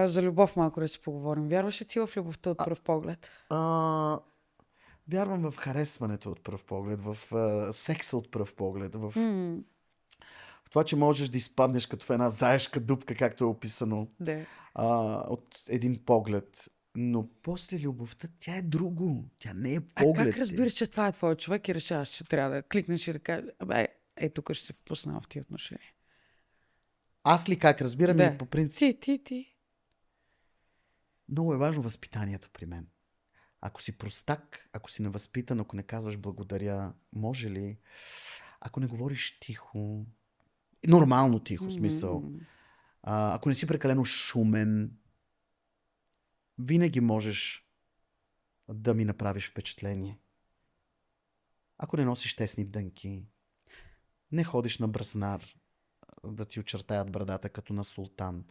За любов малко да си поговорим. Вярваш ли ти в любовта от пръв поглед? А, вярвам в харесването от пръв поглед, в секса от пръв поглед, в М, това, че можеш да изпаднеш като в една заешка дупка, както е описано да. от един поглед. Но после любовта, тя е друго. Тя не е А как поглед ти. разбираш, че това е твой човек и решаваш, че трябва да кликнеш и да кажеш, тук ще се впусна в тия отношения? Аз ли как разбирам или Да. по принцип? Ти. Много е важно възпитанието при мен. Ако си простак, ако си невъзпитан, ако не казваш благодаря, може ли? Ако не говориш тихо, нормално тихо, смисъл. М, Ако не си прекалено шумен, винаги можеш да ми направиш впечатление. Ако не носиш тесни дънки, не ходиш на бразнар да ти очертаят брадата като на султан.